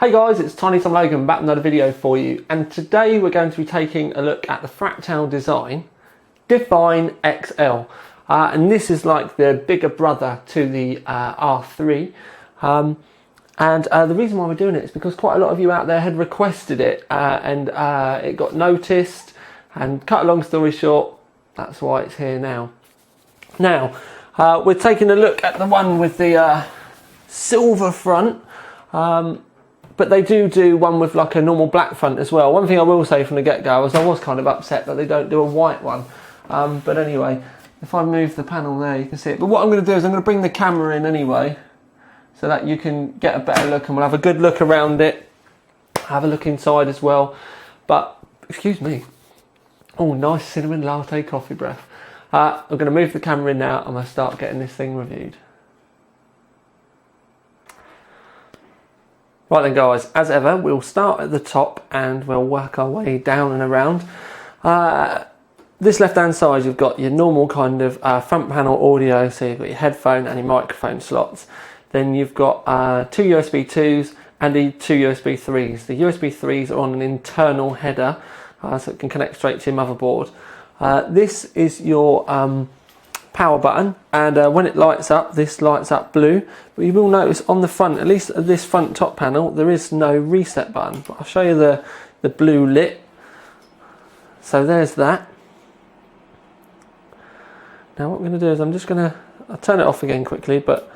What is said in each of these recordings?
Hey guys, it's Tiny Tom Logan back with another video for you, and today we're going to be taking a look at the Fractal Design Define XL, and this is like the bigger brother to the R3, and the reason why we're doing it is because quite a lot of you out there had requested it, and it got noticed, and cut a long story short, that's why it's here now. Now, we're taking a look at the one with the silver front, but they do one with like a normal black front as well. One thing I will say from the get-go is I was kind of upset that they don't do a white one. But anyway, if I move the panel there, you can see it. But what I'm going to do is I'm going to bring the camera in anyway, so that you can get a better look, and we'll have a good look around it. Have a look inside as well. But, excuse me. Oh, nice cinnamon latte coffee breath. I'm going to move the camera in now, and I'm going to start getting this thing reviewed. Right then guys, as ever, we'll start at the top and we'll work our way down and around. This left hand side you've got your normal kind of front panel audio, so you've got your headphone and your microphone slots. Then you've got two USB 2s and two USB 3s. The USB 3s are on an internal header, so it can connect straight to your motherboard. This is your power button, and when it lights up, this lights up blue, but you will notice on the front, at least at this front top panel, there is no reset button. But I'll show you the blue lit. So there's that. Now what I'm going to do is I'm just going to, I'll turn it off again quickly, but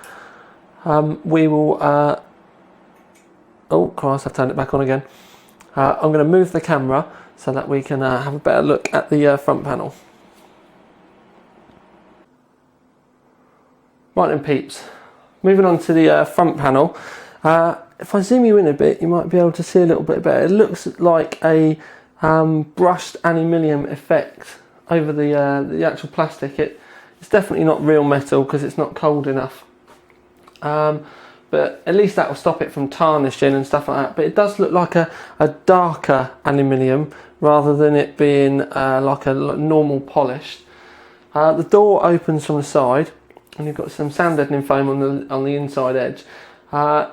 we will oh Christ, I've turned it back on again. I'm going to move the camera so that we can have a better look at the front panel. Right then peeps, moving on to the front panel. If I zoom you in a bit, you might be able to see a little bit better. It looks like a brushed aluminium effect over the actual plastic. It's definitely not real metal because it's not cold enough. But at least that will stop it from tarnishing and stuff like that. But it does look like a darker aluminium rather than it being like a normal polished. The door opens from the side, and you've got some sound deadening foam on the inside edge.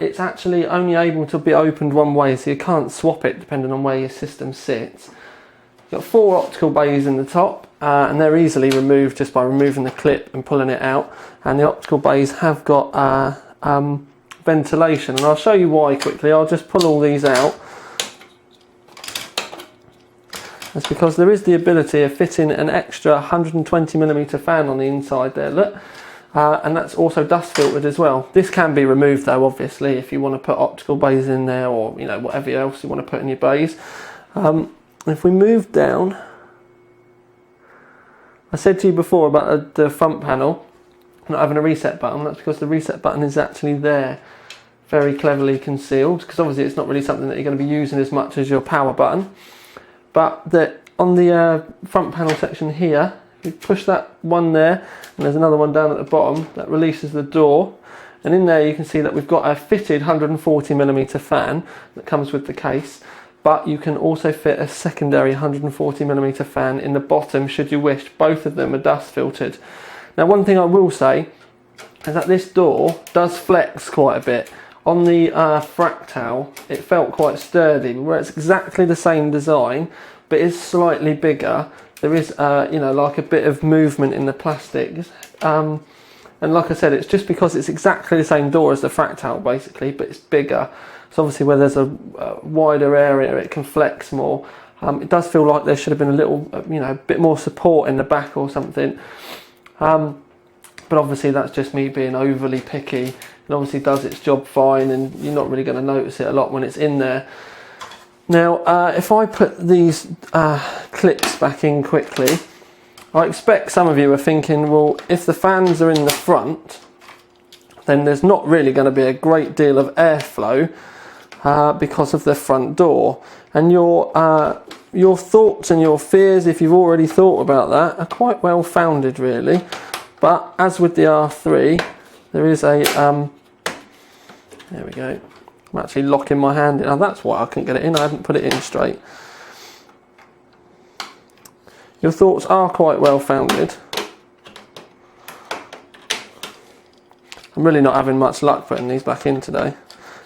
It's actually only able to be opened one way, so you can't swap it depending on where your system sits. You've got 4 optical bays in the top, and they're easily removed just by removing the clip and pulling it out. And the optical bays have got ventilation, and I'll show you why quickly. I'll just pull all these out. That's because there is the ability of fitting an extra 120mm fan on the inside there, look. And that's also dust filtered as well. This can be removed though, obviously, if you want to put optical bays in there, or you know, whatever else you want to put in your bays. If we move down, I said to you before about the front panel not having a reset button. That's because the reset button is actually there, very cleverly concealed, because obviously it's not really something that you're going to be using as much as your power button. But on the front panel section here, you push that one there, and there's another one down at the bottom that releases the door, and in there you can see that we've got a fitted 140mm fan that comes with the case, but you can also fit a secondary 140mm fan in the bottom should you wish. Both of them are dust filtered. Now one thing I will say is that this door does flex quite a bit. On the Fractal it felt quite sturdy, where it's exactly the same design but it's slightly bigger. There is, you know, like a bit of movement in the plastic, and like I said, it's just because it's exactly the same door as the Fractal, basically, but it's bigger. So obviously, where there's a wider area, it can flex more. It does feel like there should have been a little, you know, a bit more support in the back or something. But obviously, that's just me being overly picky. It obviously does its job fine, and you're not really going to notice it a lot when it's in there. Now, if I put these clips back in quickly, I expect some of you are thinking, well, if the fans are in the front, then there's not really going to be a great deal of airflow because of the front door. And your thoughts and your fears, if you've already thought about that, are quite well founded, really. But as with the R3, there is a, there we go. I'm actually locking my hand in. Oh, that's why I couldn't get it in. I haven't put it in straight. Your thoughts are quite well founded. I'm really not having much luck putting these back in today.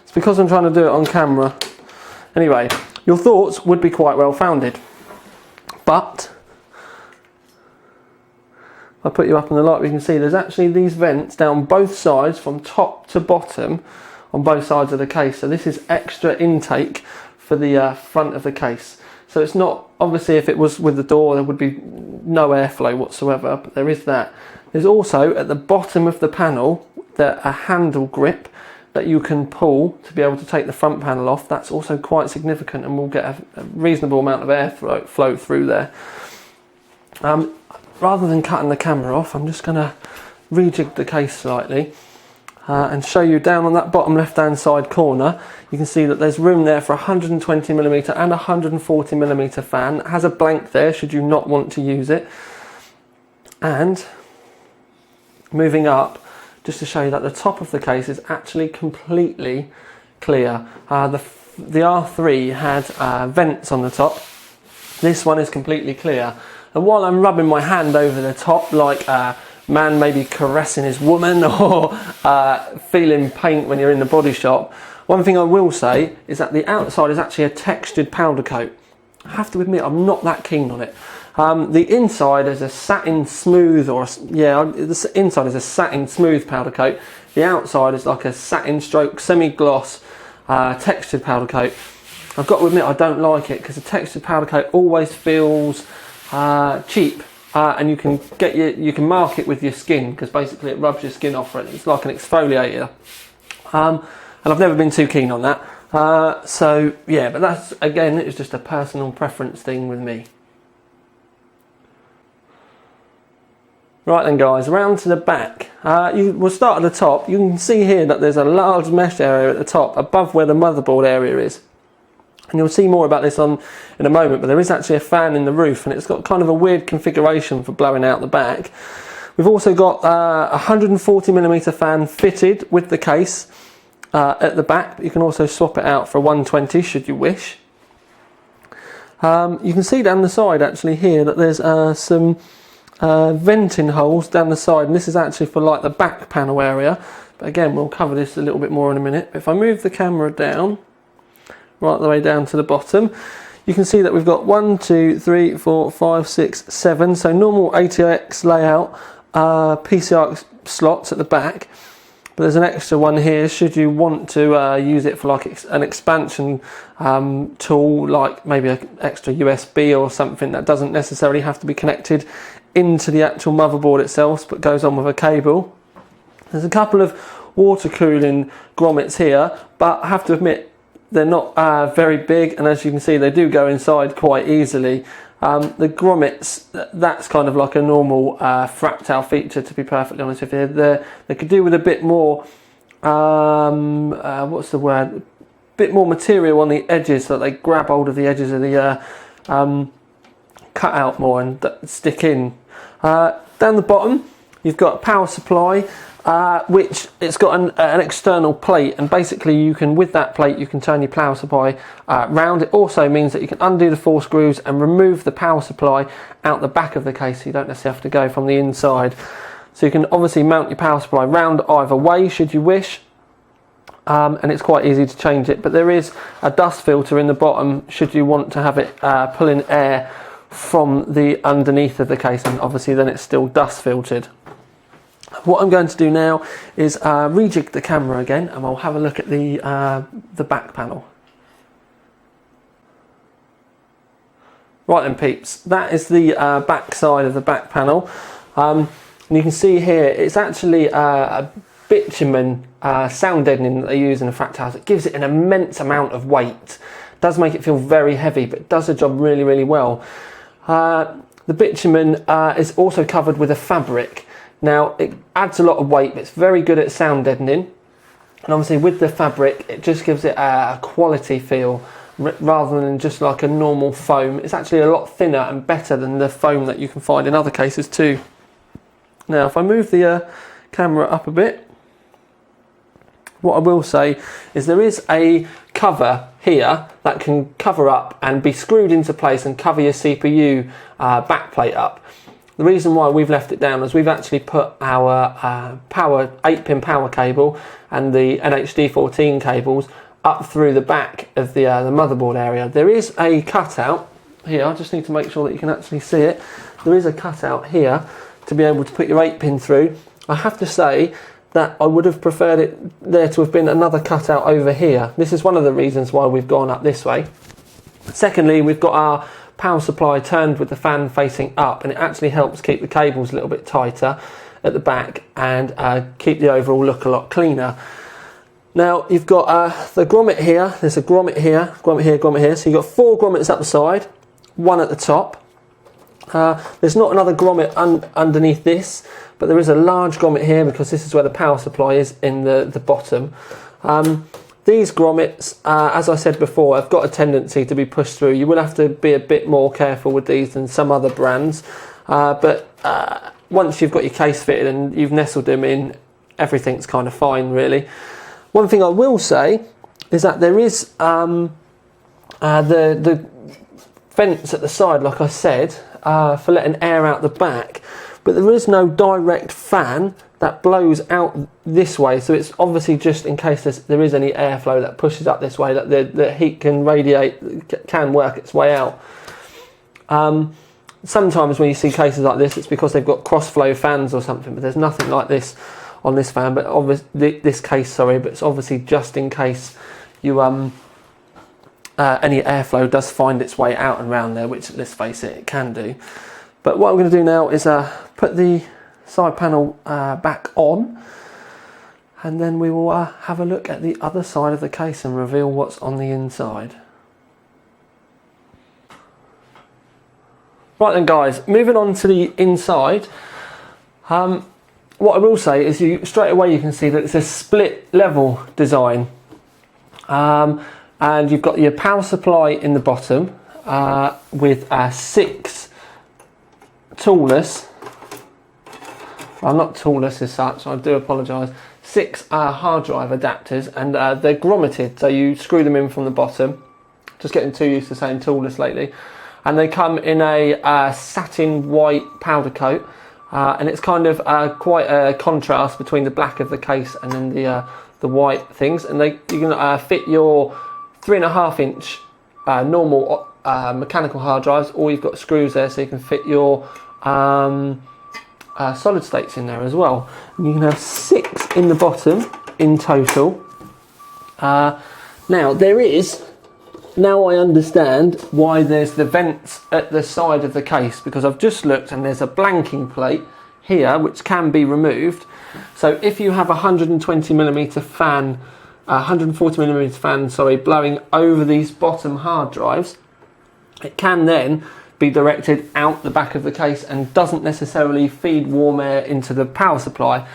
It's because I'm trying to do it on camera. Anyway, your thoughts would be quite well founded, but if I put you up in the light, we can see there's actually these vents down both sides from top to bottom on both sides of the case. So this is extra intake for the front of the case. So it's not, obviously if it was with the door there would be no airflow whatsoever, but there is that. There's also at the bottom of the panel a handle grip that you can pull to be able to take the front panel off. That's also quite significant and will get a reasonable amount of airflow through there. Rather than cutting the camera off, I'm just going to rejig the case slightly and show you down on that bottom left hand side corner. You can see that there's room there for a 120mm and 140mm fan. It has a blank there should you not want to use it. And moving up, just to show you that the top of the case is actually completely clear. The R3 had vents on the top. This one is completely clear. And while I'm rubbing my hand over the top like a man maybe caressing his woman or feeling paint when you're in the body shop, one thing I will say is that the outside is actually a textured powder coat. I have to admit I'm not that keen on it. The inside is a satin smooth, the inside is a satin smooth powder coat. The outside is like a satin stroke semi-gloss textured powder coat. I've got to admit I don't like it because the textured powder coat always feels cheap, and you can mark it with your skin because basically it rubs your skin off it. It's like an exfoliator, and I've never been too keen on that. So yeah, but that's again, it's just a personal preference thing with me. Right then guys, around to the back. We'll start at the top. You can see here that there's a large mesh area at the top above where the motherboard area is. And you'll see more about this in a moment, but there is actually a fan in the roof and it's got kind of a weird configuration for blowing out the back. We've also got a 140mm fan fitted with the case at the back, but you can also swap it out for a 120 should you wish. You can see down the side actually here that there's some venting holes down the side, and this is actually for like the back panel area, but again we'll cover this a little bit more in a minute. If I move the camera down right the way down to the bottom, you can see that we've got 1, 2, 3, 4, 5, 6, 7, so normal ATX layout PCI slots at the back, but there's an extra one here should you want to use it for like an expansion tool, like maybe an extra USB or something that doesn't necessarily have to be connected into the actual motherboard itself but goes on with a cable. There's a couple of water cooling grommets here, but I have to admit they're not very big, and as you can see they do go inside quite easily. The grommets, that's kind of like a normal Fractal feature, to be perfectly honest with you. They could do with a bit more, what's the word, bit more material on the edges so that they grab hold of the edges of the cut out more and stick in. Down the bottom you've got a power supply, which it's got an external plate, and basically you can, with that plate you can turn your power supply round. It also means that you can undo the 4 screws and remove the power supply out the back of the case, so you don't necessarily have to go from the inside. So you can obviously mount your power supply round either way should you wish, and it's quite easy to change it, but there is a dust filter in the bottom should you want to have it pull in air from the underneath of the case, and obviously then it's still dust filtered. What I'm going to do now is rejig the camera again, and I'll have a look at the back panel. Right then peeps, that is the back side of the back panel. And you can see here it's actually a bitumen sound deadening that they use in the Fractals. It gives it an immense amount of weight. It does make it feel very heavy, but it does the job really, really well. The bitumen is also covered with a fabric. Now it adds a lot of weight, but it's very good at sound deadening, and obviously with the fabric it just gives it a quality feel rather than just like a normal foam. It's actually a lot thinner and better than the foam that you can find in other cases too. Now if I move the camera up a bit, what I will say is there is a cover here that can cover up and be screwed into place and cover your CPU backplate up. The reason why we've left it down is we've actually put our 8-pin power cable and the NHD14 cables up through the back of the motherboard area. There is a cutout here. I just need to make sure that you can actually see it. There is a cutout here to be able to put your 8-pin through. I have to say that I would have preferred it there to have been another cutout over here. This is one of the reasons why we've gone up this way. Secondly, we've got our power supply turned with the fan facing up, and it actually helps keep the cables a little bit tighter at the back and keep the overall look a lot cleaner. Now you've got the grommet here. There's a grommet here, grommet here, grommet here. So you've got 4 grommets up the side, 1 at the top. There's not another grommet underneath this, but there is a large grommet here because this is where the power supply is in the bottom. These grommets, as I said before, have got a tendency to be pushed through. You will have to be a bit more careful with these than some other brands, but once you've got your case fitted and you've nestled them in, everything's kind of fine really. One thing I will say is that there is the vents at the side, like I said, for letting air out the back, but there is no direct fan that blows out this way, so it's obviously just in case there is any airflow that pushes up this way, that the heat can radiate, can work its way out. Sometimes when you see cases like this, it's because they've got cross-flow fans or something, but there's nothing like this on this fan, but obviously this case, sorry, but it's obviously just in case you any airflow does find its way out and around there, which let's face it, it can do. But what I'm going to do now is put the side panel back on, and then we will have a look at the other side of the case and reveal what's on the inside. Right then guys, moving on to the inside, what I will say is straight away you can see that it's a split level design, and you've got your power supply in the bottom with 6 toolless, well, not toolless as such, I do apologise, 6 hard drive adapters, and they're grommeted, so you screw them in from the bottom. Just getting too used to saying toolless lately. And they come in a satin white powder coat, and it's kind of quite a contrast between the black of the case and then the white things. And you can fit your 3.5-inch normal mechanical hard drives, or you've got screws there so you can fit your solid states in there as well. And you can have 6 in the bottom in total. Now I understand why there's the vents at the side of the case, because I've just looked and there's a blanking plate here which can be removed. So if you have a 120mm fan, 140mm fan, sorry, blowing over these bottom hard drives, it can then be directed out the back of the case and doesn't necessarily feed warm air into the power supply.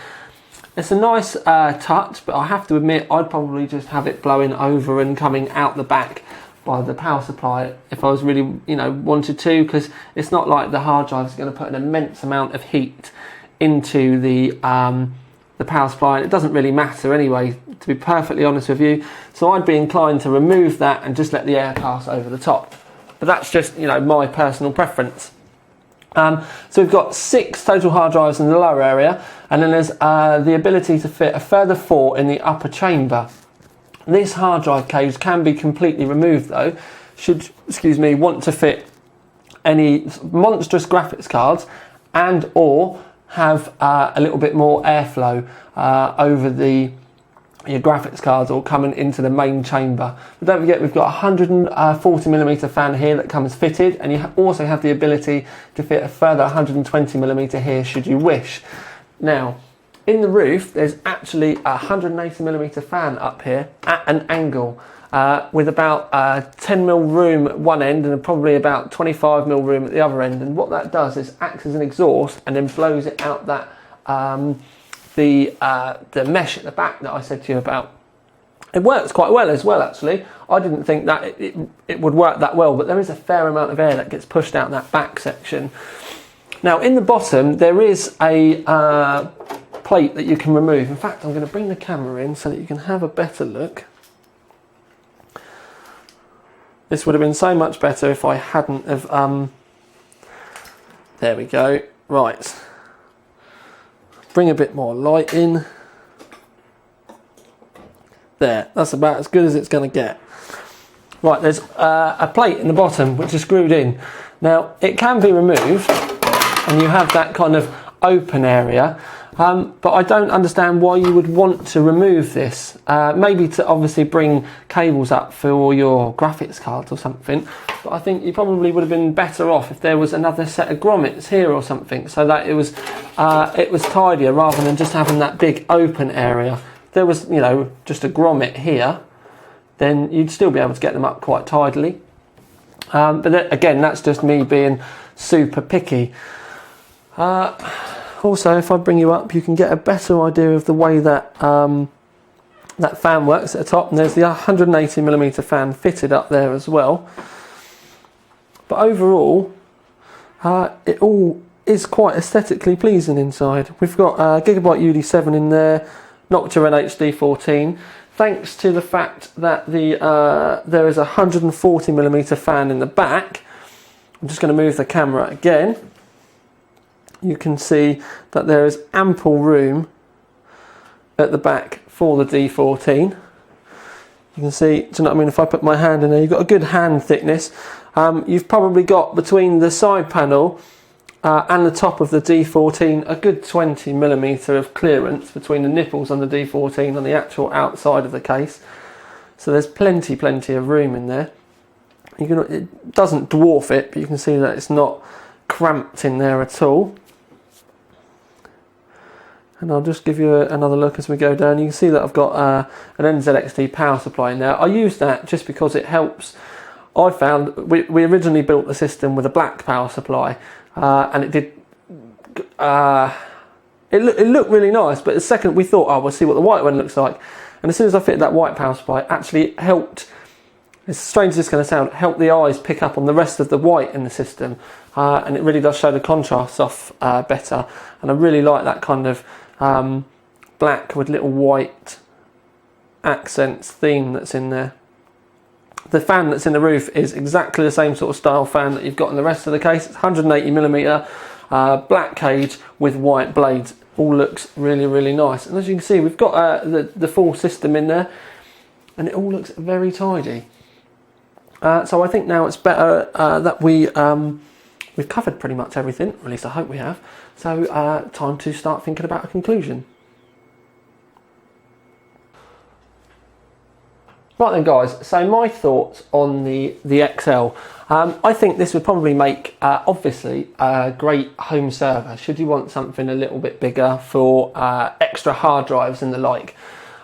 It's a nice touch, but I have to admit I'd probably just have it blowing over and coming out the back by the power supply if I was really, wanted to, because it's not like the hard drive is going to put an immense amount of heat into the power supply, and it doesn't really matter anyway, to be perfectly honest with you. So I'd be inclined to remove that and just let the air pass over the top. But that's just, my personal preference. So we've got 6 total hard drives in the lower area, and then there's the ability to fit a further 4 in the upper chamber. This hard drive cage can be completely removed though, should want to fit any monstrous graphics cards and or have a little bit more airflow over your graphics cards or coming into the main chamber. But don't forget, we've got a 140mm fan here that comes fitted, and you also have the ability to fit a further 120mm here should you wish. Now, in the roof, there's actually a 180mm fan up here at an angle with about 10mm room at one end and probably about 25mm room at the other end. And what that does is acts as an exhaust and then blows it out that the mesh at the back that I said to you about. It works quite well as well, actually. I didn't think that it would work that well, but there is a fair amount of air that gets pushed out that back section. Now, in the bottom, there is a plate that you can remove. In fact, I'm going to bring the camera in so that you can have a better look. This would have been so much better if I hadn't have... there we go. Right. Bring a bit more light in. there. That's about as good as it's going to get. Right, there's a plate in the bottom which is screwed in. Now, it can be removed and you have that kind of open area, but I don't understand why you would want to remove this. Maybe to obviously bring cables up for your graphics cards or something, but I think you probably would have been better off if there was another set of grommets here or something, so that it was tidier rather than just having that big open area. If there was, you know, just a grommet here, then you'd still be able to get them up quite tidily. But again, that's just me being super picky. Also, if I bring you up, you can get a better idea of the way that that fan works at the top. And there's the 180mm fan fitted up there as well. But overall, it all is quite aesthetically pleasing inside. We've got Gigabyte UD7 in there, Noctua NHD14. Thanks to the fact that there is a 140mm fan in the back. I'm just going to move the camera again. You can see that there is ample room at the back for the D14. You can see, do you know what I mean, if I put my hand in there, you've got a good hand thickness. You've probably got between the side panel and the top of the D14 a good 20mm of clearance between the nipples on the D14 and the actual outside of the case. So there's plenty of room in there. It doesn't dwarf it, but you can see that it's not cramped in there at all. And I'll just give you another look as we go down. You can see that I've got an NZXT power supply in there. I use that just because it helps. I found we originally built the system with a black power supply, and it did. It looked really nice, but the second we thought, oh, we'll see what the white one looks like, and as soon as I fitted that white power supply, it actually helped. As strange as it's going to sound, help the eyes pick up on the rest of the white in the system, and it really does show the contrasts off better. And I really like that kind of black with little white accents theme that's in there. The fan that's in the roof is exactly the same sort of style fan that you've got in the rest of the case. It's 180mm black cage with white blades. All looks really nice. And as you can see, we've got the full system in there, and it all looks very tidy. So I think now it's better that we've covered pretty much everything, or at least I hope we have. So time to start thinking about a conclusion. Right then guys, so my thoughts on the XL. I think this would probably make, obviously, a great home server, should you want something a little bit bigger for extra hard drives and the like.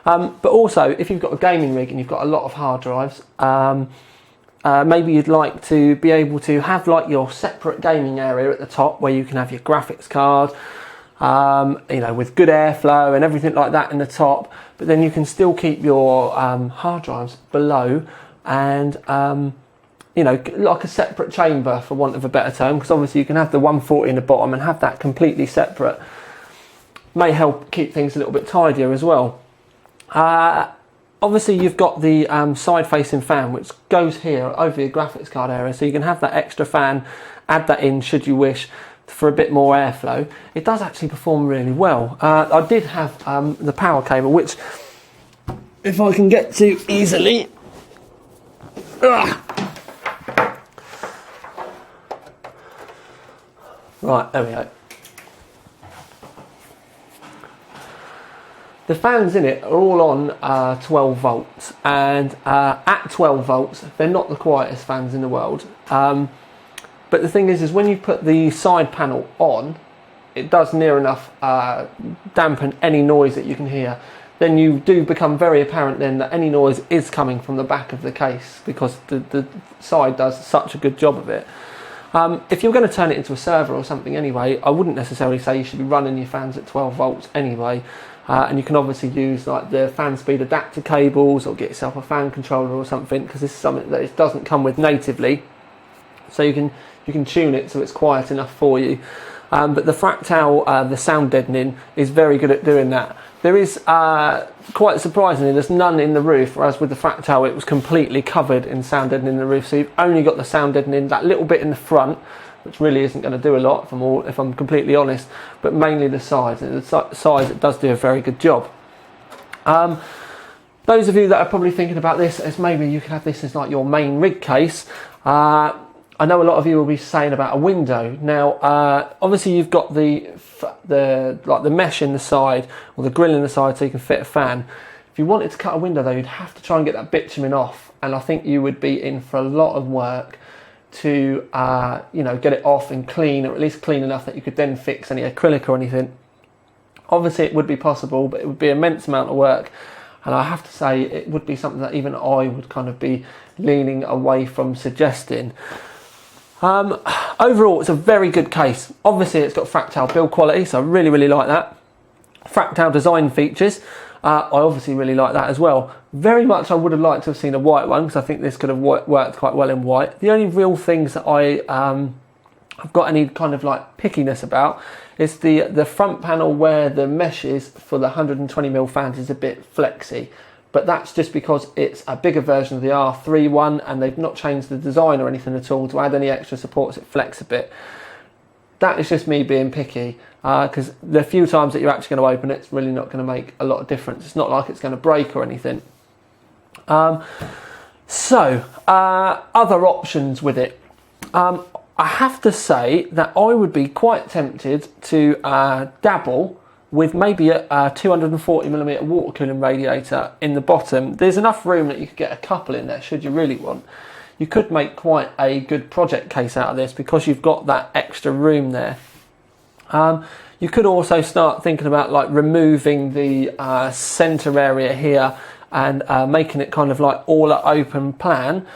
But also, if you've got a gaming rig and you've got a lot of hard drives, maybe you'd like to be able to have like your separate gaming area at the top where you can have your graphics card, you know, with good airflow and everything like that in the top, but then you can still keep your hard drives below, and you know, like a separate chamber, for want of a better term, because obviously you can have the 140 in the bottom and have that completely separate. May help keep things a little bit tidier as well. Obviously you've got the side-facing fan which goes here over your graphics card area, so you can have that extra fan, add that in should you wish for a bit more airflow. It does actually perform really well. I did have the power cable, which if I can get to easily. Right, there we go. The fans in it are all on 12 volts, and at 12 volts they're not the quietest fans in the world. But the thing is when you put the side panel on, it does near enough dampen any noise that you can hear. Then you do become very apparent then that any noise is coming from the back of the case, because the side does such a good job of it. If you're going to turn it into a server or something anyway, I wouldn't necessarily say you should be running your fans at 12 volts anyway. And you can obviously use like the fan speed adapter cables, or get yourself a fan controller or something, because this is something that it doesn't come with natively. So you can tune it so it's quiet enough for you. But the Fractal, the sound deadening, is very good at doing that. There is, quite surprisingly, there's none in the roof, whereas with the Fractal it was completely covered in sound deadening in the roof. So you've only got the sound deadening, that little bit in the front, which really isn't going to do a lot if I'm completely honest, but mainly the sides. And the sides, it does do a very good job. those of you that are probably thinking about this as maybe you can have this as like your main rig case, I know a lot of you will be saying about a window. Now, obviously you've got the mesh in the side or the grill in the side so you can fit a fan. If you wanted to cut a window though, you'd have to try and get that bitumen off, and I think you would be in for a lot of work to you know, get it off and clean, or at least clean enough that you could then fix any acrylic or anything. Obviously it would be possible, but it would be an immense amount of work, and I have to say it would be something that even I would kind of be leaning away from suggesting. Overall, it's a very good case. Obviously it's got Fractal build quality, so I really like that. Fractal design features, I obviously really like that as well. Very much I would have liked to have seen a white one, because I think this could have worked quite well in white. The only real things that I've got any kind of like pickiness about is the front panel where the mesh is for the 120mm fans is a bit flexy. But that's just because it's a bigger version of the R3 one, and they've not changed the design or anything at all to add any extra support so it flex a bit. That is just me being picky, because the few times that you're actually going to open it, it's really not going to make a lot of difference. It's not like it's going to break or anything. Other options with it. I have to say that I would be quite tempted to dabble with maybe a 240mm water cooling radiator in the bottom. There's enough room that you could get a couple in there should you really want. You could make quite a good project case out of this because you've got that extra room there. You could also start thinking about like removing the centre area here and making it kind of like all an open plan.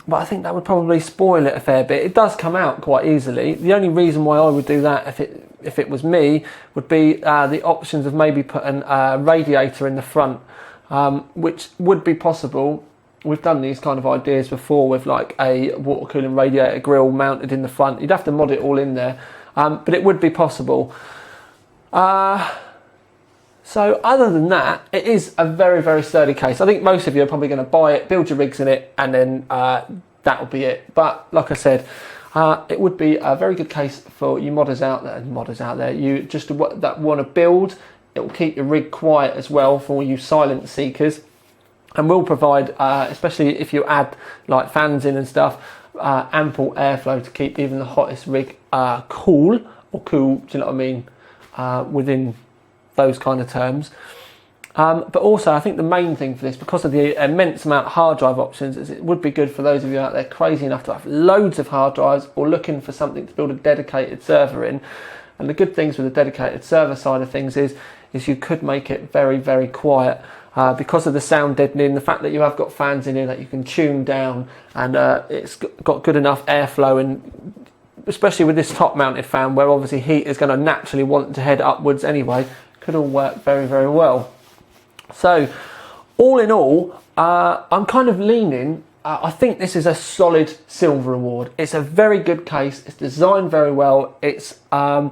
But I think that would probably spoil it a fair bit. It does come out quite easily. The only reason why I would do that if it was me would be the options of maybe putting a radiator in the front, which would be possible. We've done these kind of ideas before with like a water cooling radiator grill mounted in the front. You'd have to mod it all in there, but it would be possible. So other than that, it is a very sturdy case. I think most of you are probably going to buy it, build your rigs in it, and then that will be it. But like I said, it would be a very good case for you modders out there. You just that want to build. It will keep your rig quiet as well for all you silent seekers, and will provide, especially if you add like fans in and stuff, ample airflow to keep even the hottest rig cool. Do you know what I mean? Within those kind of terms. But also I think the main thing for this, because of the immense amount of hard drive options, is it would be good for those of you out there crazy enough to have loads of hard drives or looking for something to build a dedicated server in. And the good things with the dedicated server side of things is you could make it very quiet because of the sound deadening, the fact that you have got fans in here that you can tune down, and it's got good enough airflow, and especially with this top mounted fan where obviously heat is going to naturally want to head upwards anyway, could all work very well. So all in all, I'm kind of leaning, I think this is a solid silver award. It's a very good case, it's designed very well, it's the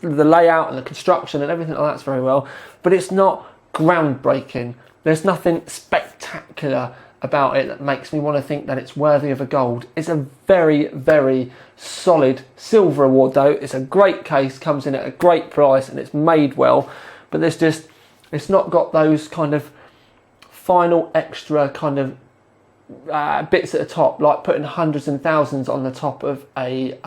layout and the construction and everything like that's very well, but it's not groundbreaking. There's nothing spectacular about it that makes me want to think that it's worthy of a gold. It's a very solid silver award though. It's a great case, comes in at a great price, and it's made well, but it's not got those kind of final extra kind of bits at the top, like putting hundreds and thousands on the top of a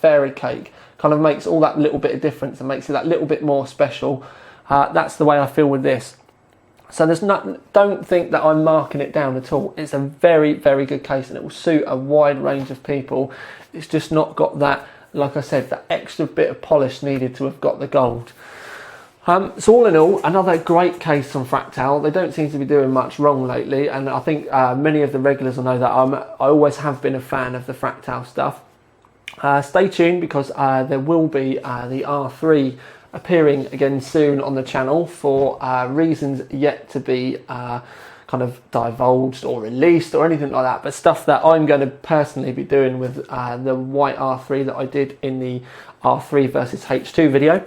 fairy cake. Kind of makes all that little bit of difference and makes it that little bit more special. That's the way I feel with this. So don't think that I'm marking it down at all. It's a very good case, and it will suit a wide range of people. It's just not got that, like I said, that extra bit of polish needed to have got the gold. So all in all, another great case on Fractal. They don't seem to be doing much wrong lately, and I think many of the regulars will know that I always have been a fan of the Fractal stuff. Stay tuned, because there will be the R3 appearing again soon on the channel for reasons yet to be kind of divulged or released or anything like that, but stuff that I'm going to personally be doing with the white R3 that I did in the R3 versus H2 video.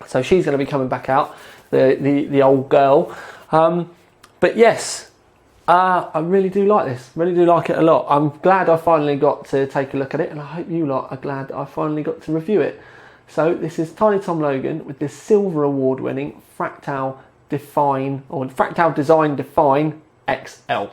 So she's going to be coming back out, the old girl. But yes, I really do like this, really do like it a lot. I'm glad I finally got to take a look at it, and I hope you lot are glad I finally got to review it. So this is Tiny Tom Logan with this silver award winning Fractal Define, or Fractal Design Define XL.